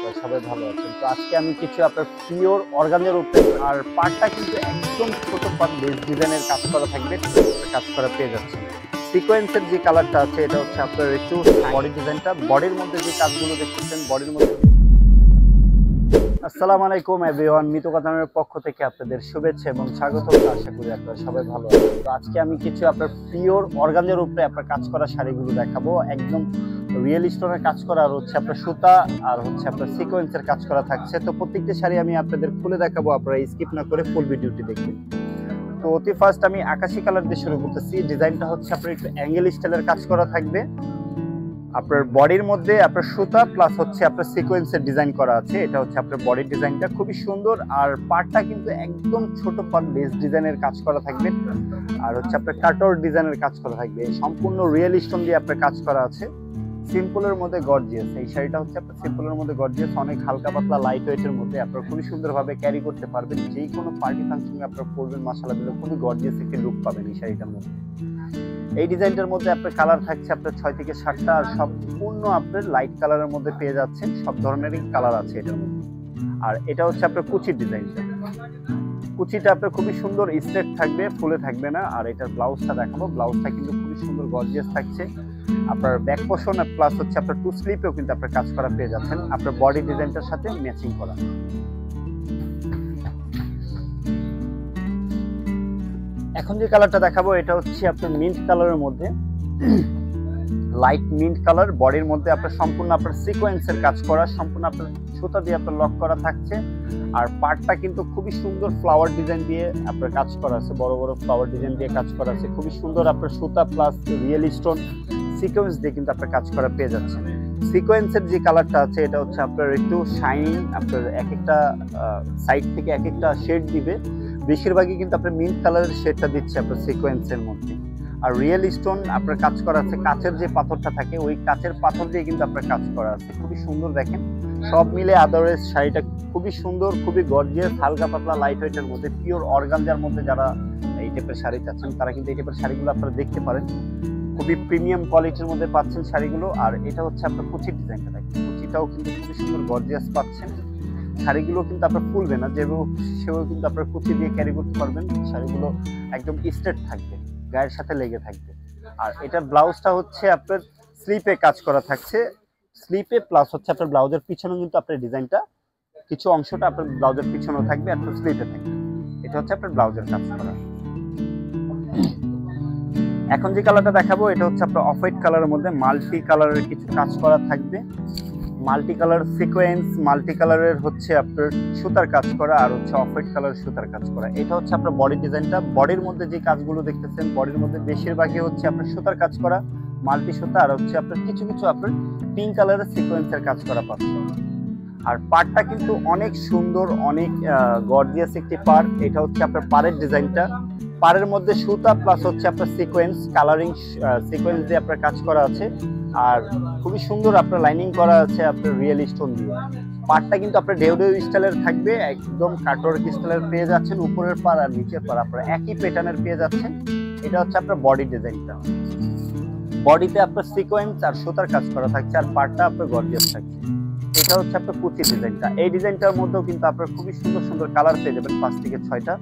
আপনারা সবাই ভালো আছেন। তো আজকে আমি কিছু আপনার পিওর অর্গানজার উপরে আর পার্টটা কিন্তু একদম ছোট পার্ট বেস ডিজাইনের কাজ করা থাকবে, কাজ করা পেয়ে যাচ্ছেন। সিকোয়েন্সের যে কালারটা আছে এটা হচ্ছে আপনার একটু বডি ডিজাইনটা, বডির মধ্যে যে কাজগুলো দেখতেছেন বডির মধ্যে। আসসালামু আলাইকুম এভরিওয়ান, মিতু কাতানের পক্ষ থেকে আপনাদের শুভেচ্ছা এবং স্বাগত। আশা করি আপনারা সবাই ভালো আছেন। তো আজকে আমি কিছু আপনার পিওর অর্গানজার উপরে আপনার কাজ করা শাড়িগুলো দেখাবো। একদম রিয়েল স্টোনের কাজ করা আর হচ্ছে আপনার সুতা আর হচ্ছে আপনার সিকোয়েন্সের কাজ করা থাকছে। তো প্রত্যেকটা শাড়ি আমি আপনাদের খুলে দেখাবো, আপনারা স্কিপ না করে ফুল ভিডিওটি দেখবেন। তো অতি ফার্স্ট আমি আকাশি কালার দিয়ে শুরু করতেছি। ডিজাইনটা হচ্ছে আপনার একটু অ্যাঙ্গেল স্টাইলের কাজ করা থাকবে। আপনার বডির মধ্যে আপনার সুতা প্লাস হচ্ছে আপনার সিকোয়েন্সের ডিজাইন করা আছে। এটা হচ্ছে আপনার বডির ডিজাইনটা খুবই সুন্দর, আর পার্টটা কিন্তু একদম ছোট পার্ট বেস ডিজাইনের কাজ করা থাকবে, আর হচ্ছে আপনার কাটর ডিজাইনের কাজ করা থাকবে। সম্পূর্ণ রিয়েল স্টোন দিয়ে আপনার কাজ করা আছে। সিম্পলের মধ্যে গর্জিয়াস, এই শাড়িটা হচ্ছে আপনার সিম্পলের মধ্যে গর্জিয়াস, অনেক হালকা পাতলা লাইট ওয়েটের মধ্যে আপনার খুবই সুন্দরভাবে ক্যারি করতে পারবেন। যে কোনো পার্টি ফাংশনে আপনার পরবেন, মাশাআল্লাহ দিলে খুবই গর্জিয়াস একটি লুক পাবেন এই শাড়িটার মধ্যে। এই ডিজাইনটার মধ্যে আপনার কালার থাকছে আপনার 6 থেকে 7টা, আর সম্পূর্ণ আপনার লাইট কালারের মধ্যে পেয়ে যাচ্ছেন। সব ধরনেরই কালার আছে এটার মধ্যে। আর এটা হচ্ছে আপনার কুচির ডিজাইনটা। কুচিটা আপনার খুবই সুন্দর স্ট্রেট থাকবে, ফুলে থাকবে না। আর এটার ব্লাউজটা দেখাবো। ব্লাউজটা কিন্তু খুবই সুন্দর গর্জিয়াস থাকছে। আপনার ব্যাক পোর্শন প্লাস হচ্ছে আপনার টু স্লিপেও কিন্তু আপনার কাজ করা পেয়ে যাচ্ছেন, আপনার বডি ডিজাইনটার সাথে ম্যাচিং করা। এখন যে কালারটা দেখাবো এটা হচ্ছে আপনার মিন্ট কালারের মধ্যে, লাইট মিন্ট কালার। বডির মধ্যে আপনার সম্পূর্ণ আপনার সিকোয়েন্সের কাজ করা, সম্পূর্ণ আপনার সুতা দিয়ে আপনার লক করা থাকছে। আর পার্টটা কিন্তু খুবই সুন্দর ফ্লাওয়ার ডিজাইন দিয়ে আপনার কাজ করা আছে, বড় বড় ফ্লাওয়ার ডিজাইন দিয়ে কাজ করা আছে। খুবই সুন্দর আপনার সুতা প্লাস রিয়েল স্টোন সিকোয়েন্স দিয়ে কিন্তু আপনার কাজ করা পেয়ে যাচ্ছেন। সিকোয়েন্সের যে কালারটা আছে এটা হচ্ছে আপনার একটু শাইনিং, আপনার এক একটা সাইড থেকে এক একটা শেড দিবে। বেশিরভাগই কিন্তু আপনার মিন্ট কালারের শেডটা দিচ্ছে আপনার সিকোয়েন্সের মধ্যে। আর রিয়েল স্টোন আপনার কাজ করা আছে, কাচের যে পাথরটা থাকে ওই কাচের পাথর দিয়ে কিন্তু আপনার কাজ করা আছে। খুবই সুন্দর দেখেন, সব মিলে আদারওয়াইজ শাড়িটা খুবই সুন্দর, খুবই গর্জিয়াস, হালকা পাতলা লাইট ওয়েটের মধ্যে পিওর অর্গানজার মধ্যে যারা এই টাইপের শাড়ি চাচ্ছেন তারা কিন্তু এই টাইপের শাড়িগুলো আপনারা দেখতে পারেন। খুবই প্রিমিয়াম কোয়ালিটির মধ্যে পাচ্ছেন শাড়িগুলো। আর এটা হচ্ছে আপনার কুচির ডিজাইনটা দেখেন, কুচিটাও কিন্তু খুবই সুন্দর গর্জিয়াস পাচ্ছেন। শাড়িগুলো কিন্তু আপনার ফুলবে না, সেও কিন্তু আপনার কুচি দিয়ে ক্যারি করতে পারবেন। শাড়িগুলো একদম স্ট্রেট থাকবে, গায়ের সাথে লেগে থাকবে। আর এটার ব্লাউজটা হচ্ছে আপনার স্লিপে কাজ করা থাকছে, স্লিপে প্লাস হচ্ছে আপনার ব্লাউজের পিছনে কিন্তু আপনার ডিজাইনটা কিছু অংশটা আপনার ব্লাউজের পিছনেও থাকবে, আপনার স্লিপে থাকবে। এটা হচ্ছে আপনার ব্লাউজের কাজ করা। এখন যে কালারটা দেখাবো এটা হচ্ছে আপনার অফ হোয়াইট কালারের মধ্যে মাল্টি কালারের কিছু কাজ করা থাকবে। মাল্টি কালার সিকোয়েন্স, মাল্টি কালারের হচ্ছে আপনার সুতার কাজ করা, আর হচ্ছে অফ হোয়াইট কালারের সুতার কাজ করা। এটা হচ্ছে আপনার বডি ডিজাইনটা। বডির মধ্যে যে কাজগুলো দেখতেছেন বডির মধ্যে বেশিরভাগই হচ্ছে আপনার সুতার কাজ করা, মাল্টি সুতা, আর হচ্ছে আপনার কিছু কিছু আপনার পিঙ্ক কালারের সিকোয়েন্সের কাজ করা পাচ্ছেন। আর পাড়টা কিন্তু অনেক সুন্দর, অনেক গর্জিয়াস একটি পাড়। এটা হচ্ছে আপনার পাড়ের ডিজাইনটা। পাড়ের মধ্যে সুতা প্লাস হচ্ছে আপনার সিকোয়েন্স, কালারিং সিকোয়েন্স দিয়ে আপনার কাজ করা আছে। আর খুবই সুন্দর আপনার লাইনিং করা আছে আপনার রিয়েল স্টোন দিয়ে। পাড়টা কিন্তু আপনার ঢেউ ঢেউ স্টাইলের থাকবে, একদম কাটওয়ার্ক স্টাইলের পেয়ে যাচ্ছেন। উপরের পাড় আর নিচের পাড় আপনার একই প্যাটার্নের পেয়ে যাচ্ছেন। এটা হচ্ছে আপনার বডি ডিজাইনটা। বডিতে আপনার সিকোয়েন্স আর সুতার কাজ করা থাকছে, আর পাড়টা আপনার গর্জিয়াস থাকছে। এটা হচ্ছে আপনার কুচি ডিজাইনটা। এই ডিজাইনটার মধ্যেও কিন্তু আপনার খুবই সুন্দর সুন্দর কালার পেয়ে যাবেন, 5 থেকে 6টা।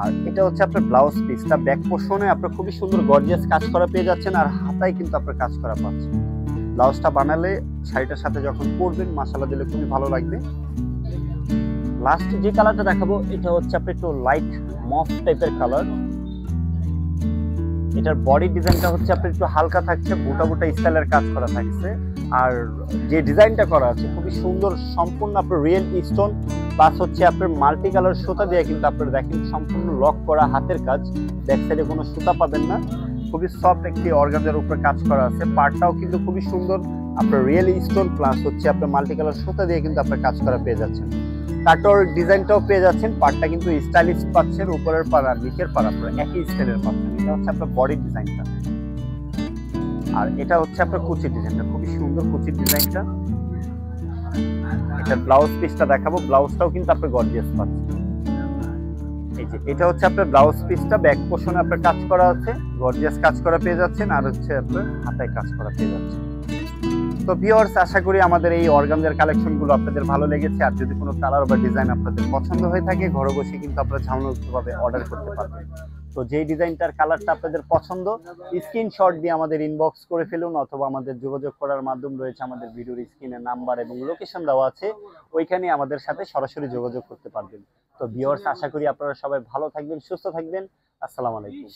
আর এটা হচ্ছে আপনার ব্লাউজ পিসটা। ব্যাক পোর্শনে আপনার খুবই সুন্দর গর্জিয়াস কাজ করা পেয়ে যাচ্ছেন, আর হাতায় কিন্তু আপনার কাজ করা পাচ্ছেন। ব্লাউজটা বানালে শাড়িটার সাথে যখন পরবেন মাশাআল্লাহ দিলে খুবই ভালো লাগবে। লাস্ট যে কালারটা দেখাবো এটা হচ্ছে আপনার একটু লাইট মফ টাইপের কালার। এটার বডি ডিজাইনটা হচ্ছে আপনার একটু হালকা থাকছে, বুটা বুটা স্টাইলের কাজ করা থাকছে। আর যে ডিজাইনটা করা আছে খুবই সুন্দর, সম্পূর্ণ আপনার রিয়েল স্টোন প্লাস হচ্ছে আপনার মাল্টি কালার সুতা দিয়ে কিন্তু আপনার দেখেন সম্পূর্ণ লক করা হাতের কাজ। ব্যাক সাইডে কোনো সুতা পাবেন না, খুবই সফট একটি অর্গানজার উপরে কাজ করা আছে। পার্টটাও কিন্তু খুবই সুন্দর, আপনার রিয়েল স্টোন প্লাস হচ্ছে আপনার মাল্টি কালার সুতা দিয়ে কিন্তু আপনার কাজ করা পেয়ে যাচ্ছেন। কাটর ডিজাইনটাও পেয়ে যাচ্ছেন। পার্টটা কিন্তু স্টাইলিশ পাচ্ছেন, উপরের পাড় আর নিচের পাড় আপনার একই স্টাইলের পাচ্ছেন। এটা হচ্ছে আপনার বডি ডিজাইনটা। আর এটা হচ্ছে আপনার কুচির ডিজাইনটা, খুবই সুন্দর কুচির ডিজাইনটা। এটা ব্লাউজ পিসটা দেখাবো। ব্লাউজটাও কিন্তু আপনার গর্জিয়াস পাচ্ছেন। এই যে এটা হচ্ছে আপনার ব্লাউজ পিসটা। ব্যাক পোর্শনে আপনার কাজ করা আছে, গর্জিয়াস কাজ করা পেয়ে যাচ্ছেন, আর হচ্ছে আপনার হাতায় কাজ করা পেয়ে যাচ্ছেন। তো ভিউয়ার্স, আশা করি আমাদের এই অর্গানজার কালেকশনগুলো আপনাদের ভালো লেগেছে। আর যদি কোনো কালার বা ডিজাইন আপনাদের পছন্দ হয়ে থাকে, ঘরে বসে কিন্তু আপনারা ঝামেলামুক্তভাবে অর্ডার করতে পারবেন। তো যেই ডিজাইনটার কালারটা আপনাদের পছন্দ, স্ক্রিনশট দিয়ে আমাদের ইনবক্স করে ফেলুন, অথবা আমাদের যোগাযোগ করার মাধ্যম রয়েছে আমাদের ভিডিওর স্ক্রিনে নাম্বার এবং লোকেশন দেওয়া আছে, ওইখানে আমাদের সাথে সরাসরি যোগাযোগ করতে পারবেন। তো ভিউয়ার্স, আশা করি আপনারা সবাই ভালো থাকবেন, সুস্থ থাকবেন। আসসালামু আলাইকুম।